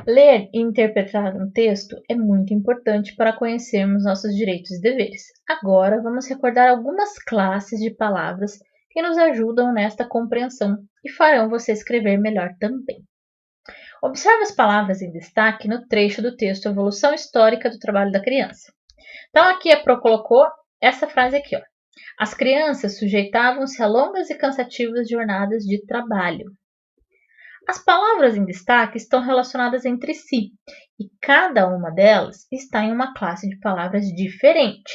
Ler e interpretar um texto é muito importante para conhecermos nossos direitos e deveres. Agora vamos recordar algumas classes de palavras que nos ajudam nesta compreensão e farão você escrever melhor também. Observe as palavras em destaque no trecho do texto Evolução Histórica do Trabalho da Criança. Então aqui a Pro colocou essa frase aqui, ó. As crianças sujeitavam-se a longas e cansativas jornadas de trabalho. As palavras em destaque estão relacionadas entre si e cada uma delas está em uma classe de palavras diferente,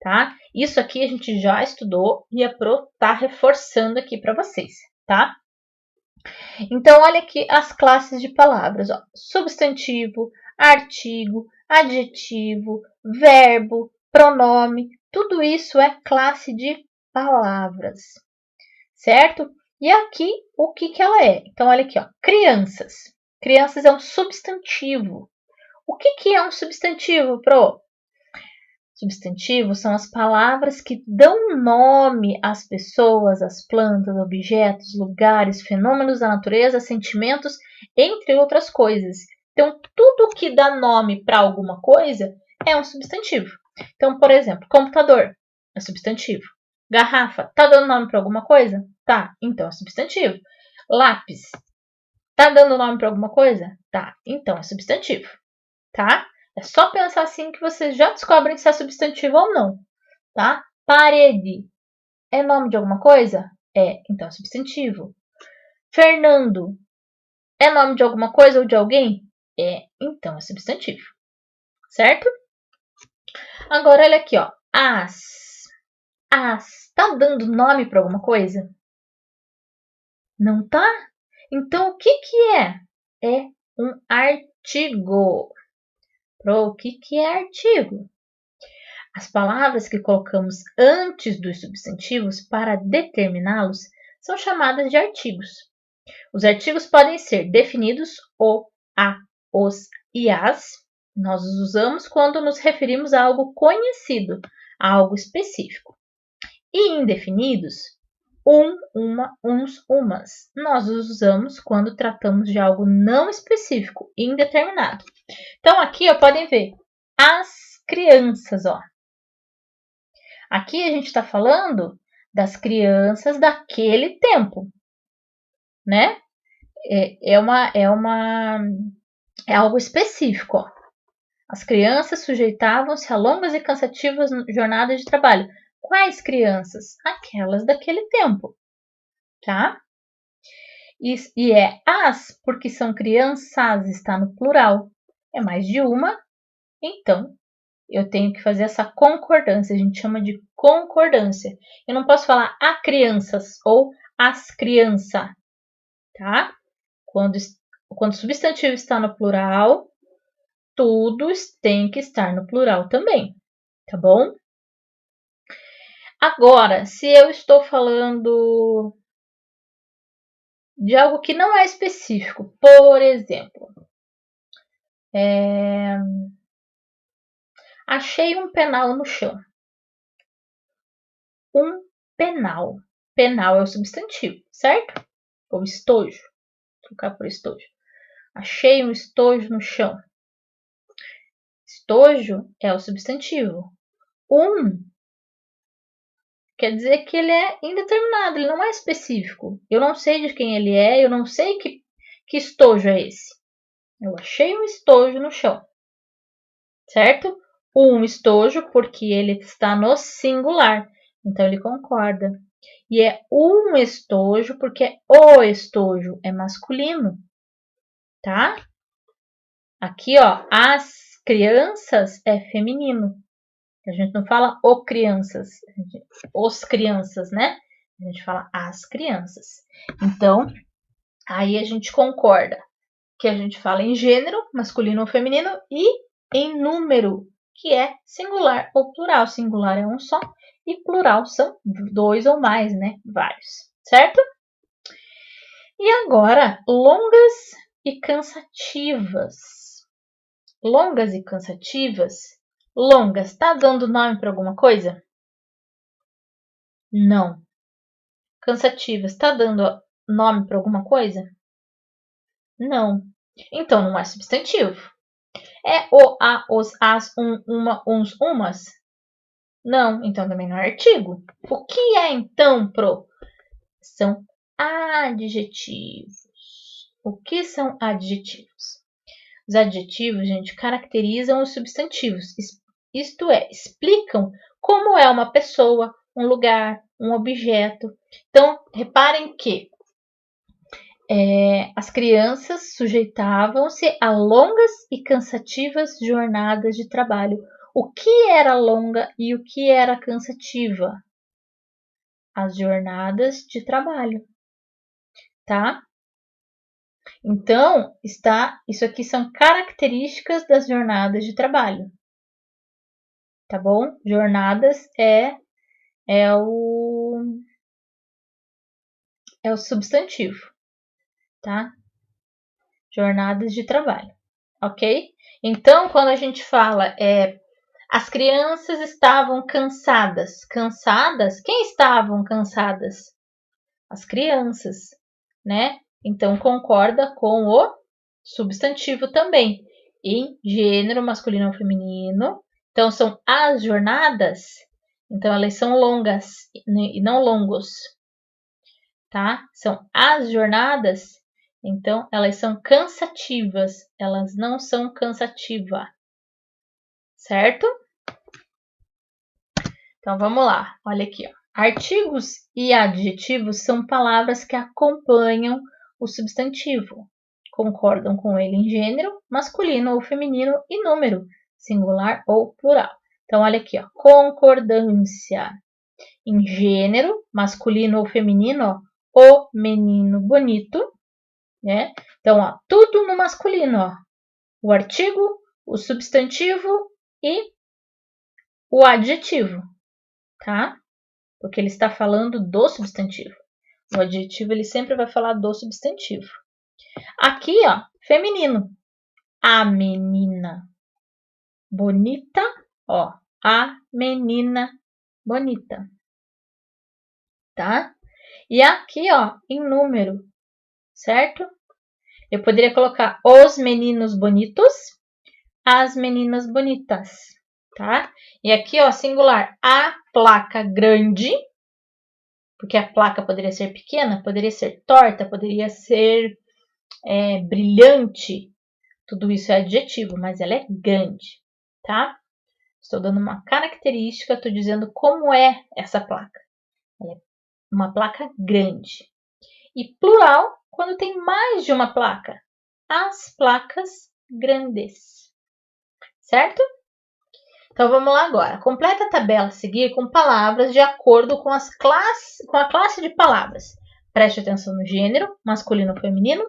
tá? Isso aqui a gente já estudou e a Pro tá reforçando aqui para vocês, tá? Então, olha aqui as classes de palavras, ó. Substantivo, artigo, adjetivo, verbo, pronome, tudo isso é classe de palavras, certo? E aqui, o que ela é? Então, olha aqui, ó, crianças. Crianças é um substantivo. O que é um substantivo, Pro? Substantivos são as palavras que dão nome às pessoas, às plantas, objetos, lugares, fenômenos da natureza, sentimentos, entre outras coisas. Então, tudo que dá nome para alguma coisa é um substantivo. Então, por exemplo, computador é substantivo. Garrafa, tá dando nome para alguma coisa? Tá, então é substantivo. Lápis, tá dando nome para alguma coisa? Tá, então é substantivo, tá? É só pensar assim que vocês já descobrem se é substantivo ou não, tá? Parede é nome de alguma coisa? É, então é substantivo. Fernando é nome de alguma coisa ou de alguém? É, então é substantivo, certo? Agora olha aqui, ó. As tá dando nome para alguma coisa? Não tá? Então o que é? É um artigo. Pro, o que é artigo? As palavras que colocamos antes dos substantivos para determiná-los são chamadas de artigos. Os artigos podem ser definidos o, a, os e as. Nós os usamos quando nos referimos a algo conhecido, a algo específico. E indefinidos, uma, uns, umas. Nós os usamos quando tratamos de algo não específico, indeterminado. Então aqui, ó, podem ver as crianças, ó. Aqui a gente está falando das crianças daquele tempo, né? É algo específico. Ó. As crianças sujeitavam-se a longas e cansativas jornadas de trabalho. Quais crianças? Daquele tempo, tá? E é as, porque são crianças, está no plural. É mais de uma, então eu tenho que fazer essa concordância, a gente chama de concordância. Eu não posso falar a crianças ou as crianças, tá? Quando o substantivo está no plural, tudo tem que estar no plural também, tá bom? Agora, se eu estou falando de algo que não é específico, por exemplo, achei um penal no chão. Um penal. Penal é o substantivo, certo? Ou estojo. Vou trocar por estojo. Achei um estojo no chão. Estojo é o substantivo. Quer dizer que ele é indeterminado, ele não é específico. Eu não sei de quem ele é, eu não sei que estojo é esse. Eu achei um estojo no chão, certo? Um estojo porque ele está no singular, então ele concorda. E é um estojo porque o estojo é masculino, tá? Aqui, ó, as crianças é feminino. A gente não fala o crianças, os crianças, né? A gente fala as crianças. Então, aí a gente concorda que a gente fala em gênero, masculino ou feminino, e em número, que é singular ou plural. Singular é um só e plural são dois ou mais, né? Vários, certo? E agora, longas e cansativas. Longas e cansativas. Longas, tá dando nome para alguma coisa? Não. Cansativas, tá dando nome para alguma coisa? Não. Então não é substantivo. É o, a, os, as, uma, uns, umas? Não, então também não é artigo. O que é então, pro? São adjetivos. O que são adjetivos? Os adjetivos, gente, caracterizam os substantivos, isto é, explicam como é uma pessoa, um lugar, um objeto. Então, reparem que as crianças sujeitavam-se a longas e cansativas jornadas de trabalho. O que era longa e o que era cansativa? As jornadas de trabalho, tá? Então, isso aqui são características das jornadas de trabalho, tá bom? Jornadas é o substantivo, tá? Jornadas de trabalho, ok? Então, quando a gente fala as crianças estavam cansadas. Cansadas? Quem estavam cansadas? As crianças, né? Então concorda com o substantivo também. Em gênero masculino ou feminino. Então são as jornadas. Então elas são longas e não longos, tá? São as jornadas. Então elas são cansativas. Elas não são cansativa, certo? Então vamos lá, olha aqui. Ó. Artigos e adjetivos são palavras que acompanham o substantivo. Concordam com ele em gênero, masculino ou feminino e número, singular ou plural. Então olha aqui, ó, concordância. Em gênero, masculino ou feminino, ó, o menino bonito, né? Então, ó, tudo no masculino, ó. O artigo, o substantivo e o adjetivo, tá? Porque ele está falando do substantivo. O adjetivo ele sempre vai falar do substantivo. Aqui, ó, feminino. A menina bonita, ó, a menina bonita, tá? E aqui, ó, em número, certo? Eu poderia colocar os meninos bonitos, as meninas bonitas, tá? E aqui, ó, singular, a placa grande, porque a placa poderia ser pequena, poderia ser torta, poderia ser brilhante, tudo isso é adjetivo, mas ela é grande, tá? Estou dando uma característica, estou dizendo como é essa placa. Ela é uma placa grande. E plural, quando tem mais de uma placa. As placas grandes. Certo? Então vamos lá agora. Completa a tabela a seguir com palavras de acordo com a classe de palavras. Preste atenção no gênero, masculino ou feminino,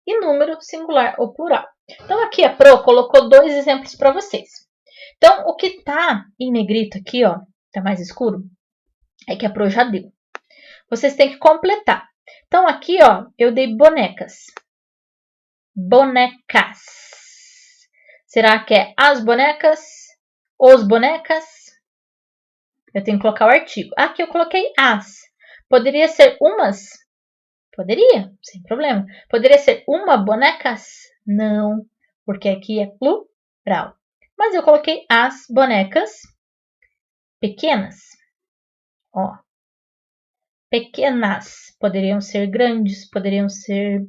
e número, singular ou plural. Então aqui a Pro colocou dois exemplos para vocês. Então o que está em negrito aqui, ó, tá mais escuro, é que a Pro já deu. Vocês têm que completar. Então aqui, ó, eu dei bonecas. Bonecas. Será que é as bonecas? Os bonecas? Eu tenho que colocar o artigo. Aqui eu coloquei as. Poderia ser umas? Poderia, sem problema. Poderia ser uma bonecas? Não, porque aqui é plural. Mas eu coloquei as bonecas pequenas. Ó, pequenas. Poderiam ser grandes, poderiam ser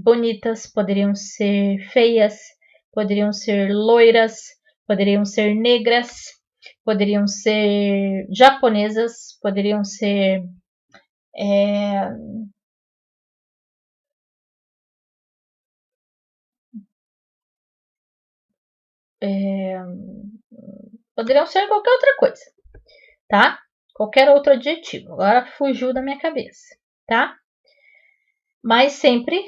bonitas, poderiam ser feias, poderiam ser loiras, poderiam ser negras, poderiam ser japonesas, poderiam ser poderiam ser qualquer outra coisa, tá? Qualquer outro adjetivo. Agora fugiu da minha cabeça, tá? Mas sempre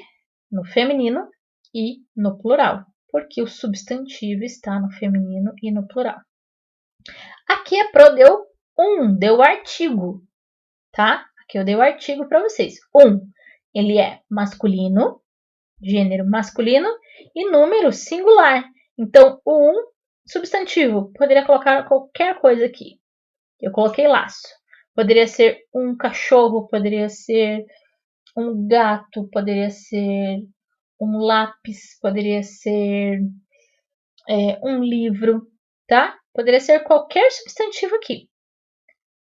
no feminino e no plural, porque o substantivo está no feminino e no plural. Aqui a Pro deu artigo, tá? Aqui eu dei o artigo para vocês. Ele é masculino, gênero masculino e número singular. Então, o substantivo, poderia colocar qualquer coisa aqui. Eu coloquei laço. Poderia ser um cachorro, poderia ser um gato, poderia ser um lápis, poderia ser um livro, tá? Poderia ser qualquer substantivo aqui,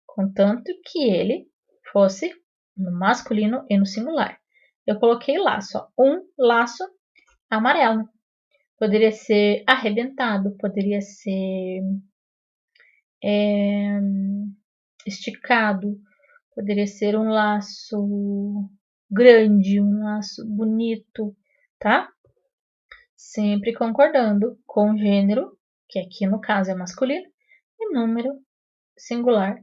contanto que ele fosse no masculino e no singular. Eu coloquei laço, ó, um laço amarelo. Poderia ser arrebentado, poderia ser esticado, poderia ser um laço grande, um laço bonito, tá? Sempre concordando com o gênero, que aqui no caso é masculino, e número singular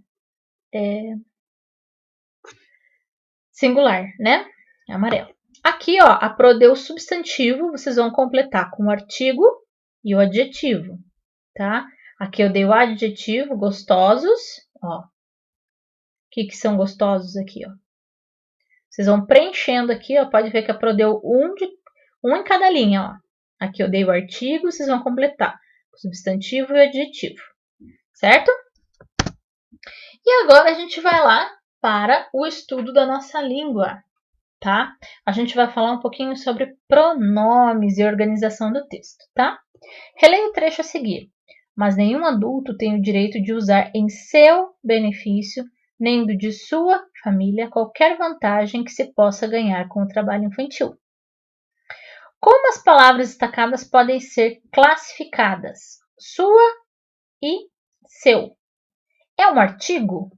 singular, né? Amarelo. Aqui, ó, a pro deu substantivo, vocês vão completar com o artigo e o adjetivo, tá? Aqui eu dei o adjetivo, gostosos, ó. O que são gostosos aqui, ó? Vocês vão preenchendo aqui, ó, pode ver que a pro deu um em cada linha, ó. Aqui eu dei o artigo, vocês vão completar o substantivo e o adjetivo, certo? E agora a gente vai lá para o estudo da nossa língua, tá? A gente vai falar um pouquinho sobre pronomes e organização do texto, tá? Releia o trecho a seguir. Mas nenhum adulto tem o direito de usar em seu benefício, nem do de sua família, qualquer vantagem que se possa ganhar com o trabalho infantil. Como as palavras destacadas podem ser classificadas? Sua e seu. É um artigo?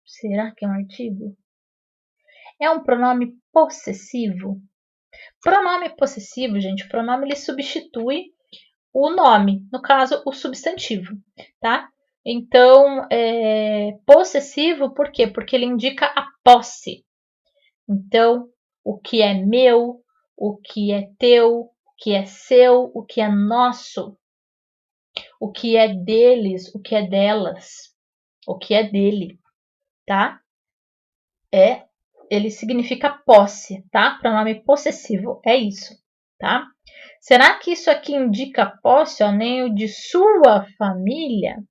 Será que é um artigo? É um pronome possessivo? Pronome possessivo, gente, o pronome ele substitui o nome, no caso, o substantivo, tá? Então, possessivo, por quê? Porque ele indica a posse. Então, o que é meu, o que é teu, o que é seu, o que é nosso, o que é deles, o que é delas, o que é dele, tá? Ele significa posse, tá? Pronome possessivo, é isso, tá? Será que isso aqui indica posse, ó, nem o de sua família?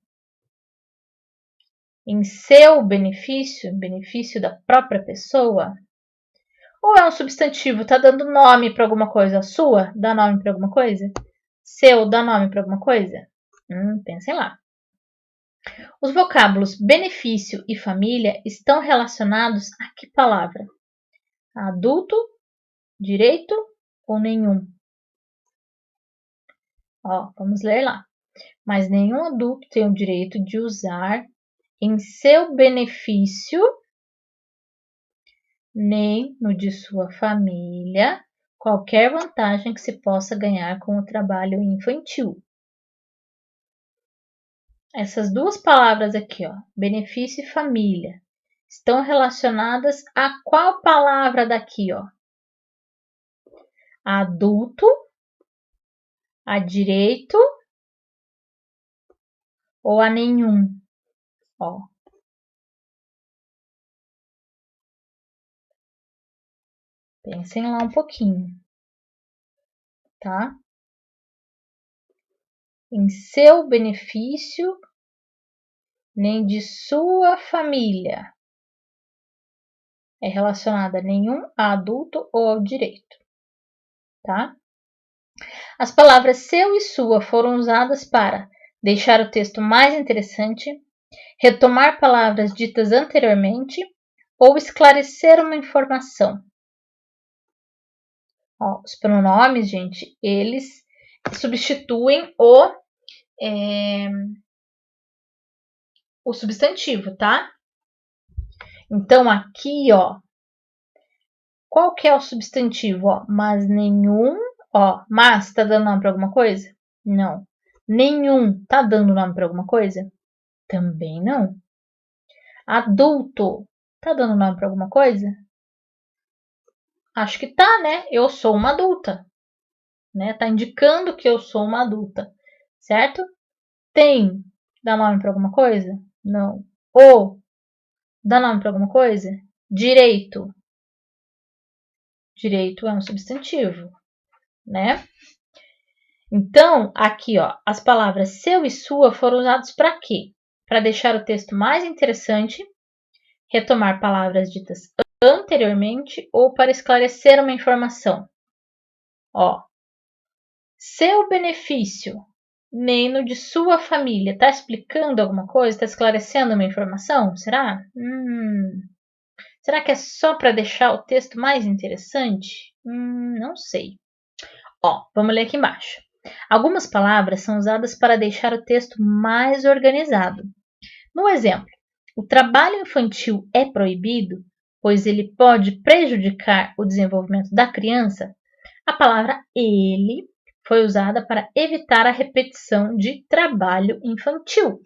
Em seu benefício, benefício da própria pessoa? Ou é um substantivo, tá dando nome para alguma coisa? Sua, dá nome para alguma coisa? Seu, dá nome para alguma coisa? Pensem lá. Os vocábulos benefício e família estão relacionados a que palavra? Adulto, direito ou nenhum? Ó, vamos ler lá. Mas nenhum adulto tem o direito de usar em seu benefício, nem no de sua família, qualquer vantagem que se possa ganhar com o trabalho infantil. Essas duas palavras aqui, ó, benefício e família, estão relacionadas a qual palavra daqui, ó? A adulto, a direito ou a nenhum? Ó. Pensem lá um pouquinho, tá? Em seu benefício, nem de sua família. É relacionada a nenhum, a adulto ou ao direito, tá? As palavras seu e sua foram usadas para deixar o texto mais interessante, retomar palavras ditas anteriormente ou esclarecer uma informação. Ó, os pronomes, gente, eles substituem o substantivo, tá? Então, aqui, ó, qual que é o substantivo? Ó, mas nenhum, ó, mas tá dando nome para alguma coisa? Não. Nenhum tá dando nome para alguma coisa? Também não. Adulto tá dando nome para alguma coisa? Acho que tá, né? Eu sou uma adulta, né? Tá indicando que eu sou uma adulta, certo? Tem dá nome para alguma coisa? Não. O dá nome para alguma coisa? Direito. Direito é um substantivo, né? Então, aqui, ó, as palavras seu e sua foram usadas para quê? Para deixar o texto mais interessante, retomar palavras ditas anteriormente ou para esclarecer uma informação. Ó, seu benefício, nem no de sua família, está explicando alguma coisa? Está esclarecendo uma informação? Será? Será que é só para deixar o texto mais interessante? Não sei. Ó, vamos ler aqui embaixo. Algumas palavras são usadas para deixar o texto mais organizado. No exemplo, o trabalho infantil é proibido, pois ele pode prejudicar o desenvolvimento da criança. A palavra ele foi usada para evitar a repetição de trabalho infantil.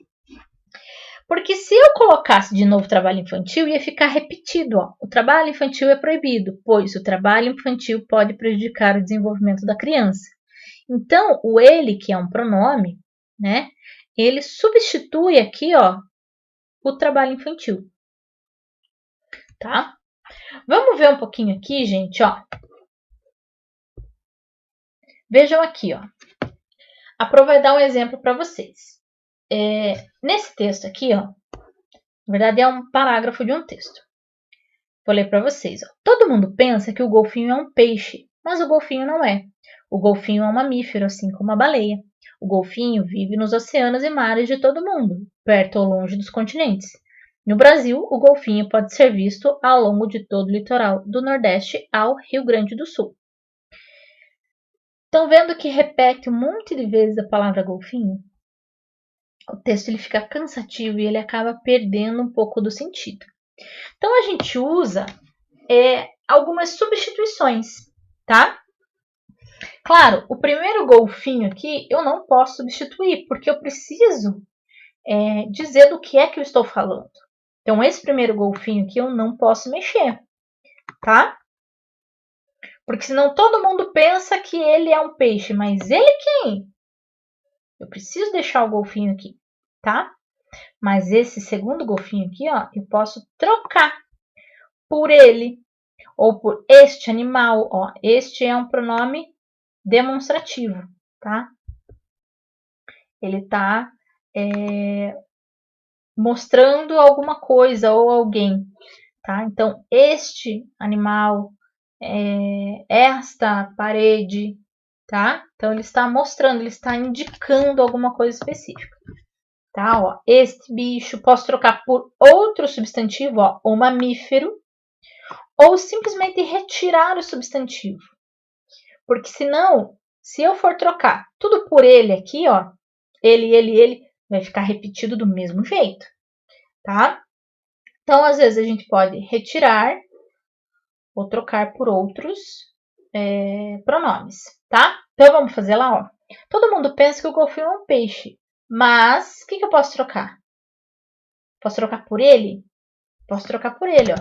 Porque se eu colocasse de novo trabalho infantil, ia ficar repetido. Ó. O trabalho infantil é proibido, pois o trabalho infantil pode prejudicar o desenvolvimento da criança. Então, o ele, que é um pronome, né? Ele substitui aqui, ó, o trabalho infantil. Tá? Vamos ver um pouquinho aqui, gente, ó. Vejam aqui, ó. A Pro vai dar um exemplo para vocês. Nesse texto aqui, ó, na verdade é um parágrafo de um texto. Vou ler para vocês. Ó. Todo mundo pensa que o golfinho é um peixe, mas o golfinho não é. O golfinho é um mamífero, assim como a baleia. O golfinho vive nos oceanos e mares de todo mundo, perto ou longe dos continentes. No Brasil, o golfinho pode ser visto ao longo de todo o litoral do Nordeste ao Rio Grande do Sul. Estão vendo que repete um monte de vezes a palavra golfinho? O texto ele fica cansativo e ele acaba perdendo um pouco do sentido. Então a gente usa algumas substituições, tá? Claro, o primeiro golfinho aqui eu não posso substituir, porque eu preciso dizer do que é que eu estou falando. Então, esse primeiro golfinho aqui eu não posso mexer, tá? Porque senão todo mundo pensa que ele é um peixe, mas ele quem? Eu preciso deixar o golfinho aqui, tá? Mas esse segundo golfinho aqui, ó, eu posso trocar por ele ou por este animal, ó. Este é um pronome demonstrativo, tá? Ele tá mostrando alguma coisa ou alguém, tá? Então, este animal, esta parede, tá? Então, ele está mostrando, ele está indicando alguma coisa específica, tá? Ó, este bicho, posso trocar por outro substantivo, ó, o mamífero, ou simplesmente retirar o substantivo. Porque senão, se eu for trocar tudo por ele aqui, ó, ele, vai ficar repetido do mesmo jeito, tá? Então, às vezes, a gente pode retirar ou trocar por outros pronomes, tá? Então, vamos fazer lá, ó. Todo mundo pensa que o golfinho é um peixe, mas o que eu posso trocar? Posso trocar por ele? Posso trocar por ele, ó.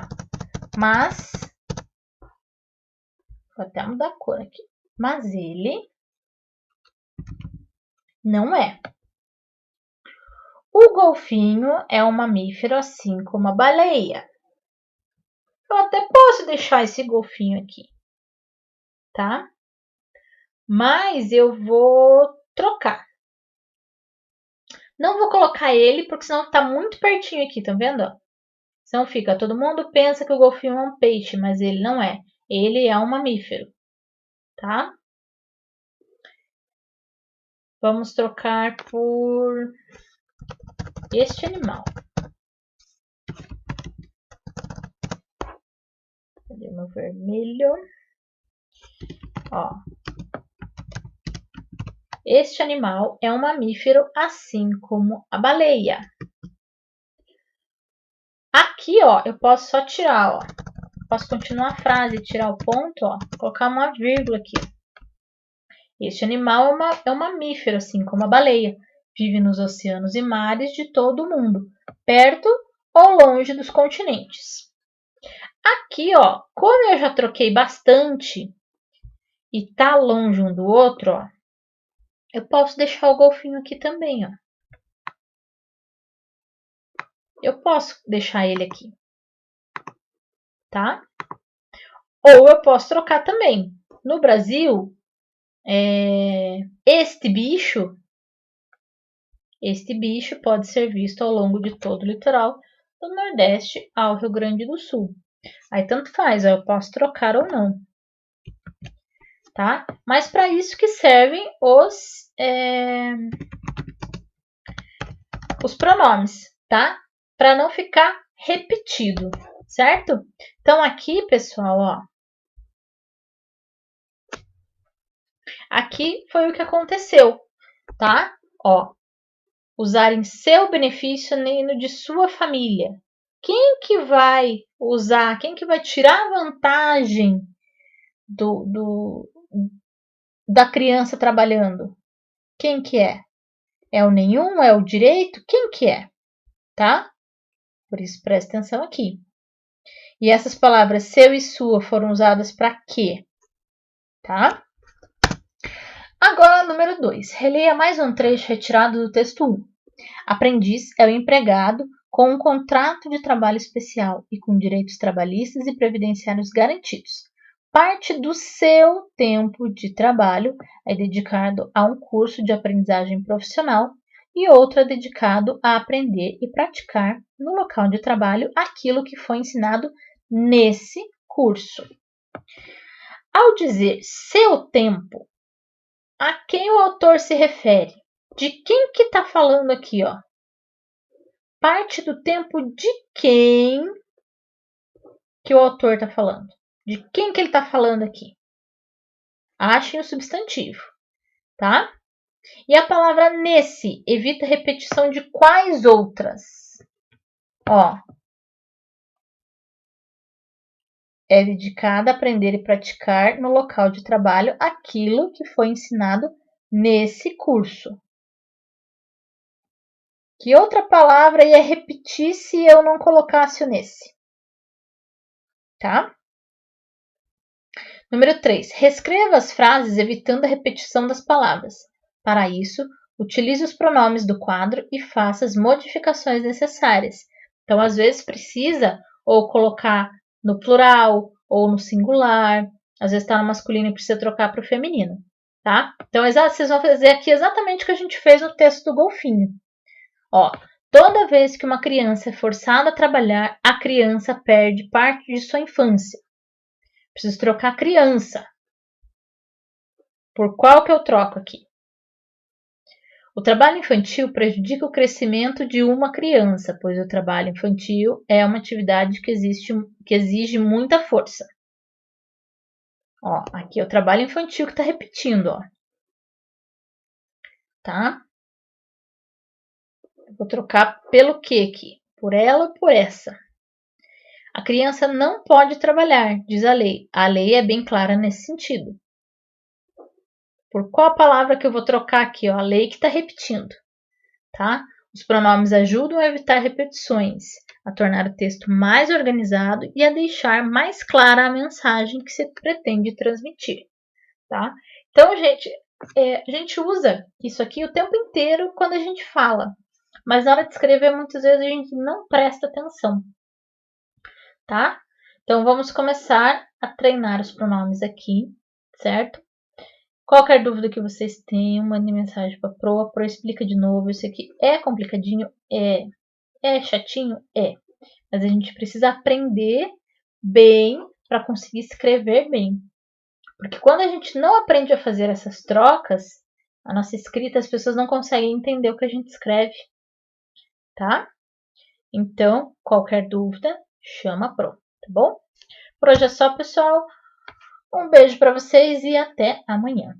Mas, vou até mudar a cor aqui. Mas ele não é. O golfinho é um mamífero, assim como a baleia. Eu até posso deixar esse golfinho aqui, tá? Mas eu vou trocar. Não vou colocar ele, porque senão tá muito pertinho aqui, tá vendo? Senão fica, todo mundo pensa que o golfinho é um peixe, mas ele não é. Ele é um mamífero, tá? Vamos trocar por este animal. Cadê o meu vermelho? Ó. Este animal é um mamífero, assim como a baleia. Aqui, ó, eu posso só tirar, ó. Posso continuar a frase, tirar o ponto, ó. Colocar uma vírgula aqui. Este animal é um mamífero, assim como a baleia. Vive nos oceanos e mares de todo o mundo, perto ou longe dos continentes. Aqui, ó, como eu já troquei bastante e tá longe um do outro, ó, eu posso deixar o golfinho aqui também, ó. Eu posso deixar ele aqui, tá? Ou eu posso trocar também. No Brasil, este bicho pode ser visto ao longo de todo o litoral do Nordeste ao Rio Grande do Sul. Aí tanto faz, eu posso trocar ou não. Tá? Mas para isso que servem os pronomes, tá? Para não ficar repetido, certo? Então aqui, pessoal, ó, aqui foi o que aconteceu, tá? Ó, usar em seu benefício nem no de sua família. Quem que vai usar, quem que vai tirar vantagem da criança trabalhando? Quem que é? É o nenhum? É o direito? Quem que é? Tá? Por isso, presta atenção aqui. E essas palavras seu e sua foram usadas para quê? Tá? Agora, número 2. Releia mais um trecho retirado do texto 1. Aprendiz é o empregado com um contrato de trabalho especial e com direitos trabalhistas e previdenciários garantidos. Parte do seu tempo de trabalho é dedicado a um curso de aprendizagem profissional e outro é dedicado a aprender e praticar no local de trabalho aquilo que foi ensinado nesse curso. Ao dizer seu tempo, a quem o autor se refere? De quem que está falando aqui, ó? Parte do tempo de quem que o autor está falando? De quem que ele está falando aqui? Achem o substantivo, tá? E a palavra nesse evita repetição de quais outras? Ó, é dedicada a aprender e praticar no local de trabalho aquilo que foi ensinado nesse curso. Que outra palavra ia repetir se eu não colocasse o nesse? Tá? Número 3. Reescreva as frases evitando a repetição das palavras. Para isso, utilize os pronomes do quadro e faça as modificações necessárias. Então, às vezes, precisa ou colocar no plural ou no singular. Às vezes está no masculino e precisa trocar para o feminino. Tá? Então, vocês vão fazer aqui exatamente o que a gente fez no texto do golfinho. Ó, toda vez que uma criança é forçada a trabalhar, a criança perde parte de sua infância. Preciso trocar criança. Por qual que eu troco aqui? O trabalho infantil prejudica o crescimento de uma criança, pois o trabalho infantil é uma atividade que exige muita força. Ó, aqui é o trabalho infantil que está repetindo, ó. Tá? Vou trocar pelo que aqui? Por ela ou por essa? A criança não pode trabalhar, diz a lei. A lei é bem clara nesse sentido. Por qual palavra que eu vou trocar aqui? Ó? A lei que está repetindo. Tá? Os pronomes ajudam a evitar repetições, a tornar o texto mais organizado e a deixar mais clara a mensagem que se pretende transmitir. Tá? Então, gente, a gente usa isso aqui o tempo inteiro quando a gente fala. Mas na hora de escrever, muitas vezes a gente não presta atenção. Tá? Então, vamos começar a treinar os pronomes aqui, certo? Qualquer dúvida que vocês tenham, mandem mensagem para a Pro. A Pro explica de novo. Isso aqui é complicadinho? É. É chatinho? É. Mas a gente precisa aprender bem para conseguir escrever bem. Porque quando a gente não aprende a fazer essas trocas, a nossa escrita, as pessoas não conseguem entender o que a gente escreve. Tá? Então, qualquer dúvida, chama a Pro, tá bom? Por hoje é só, pessoal. Um beijo para vocês e até amanhã.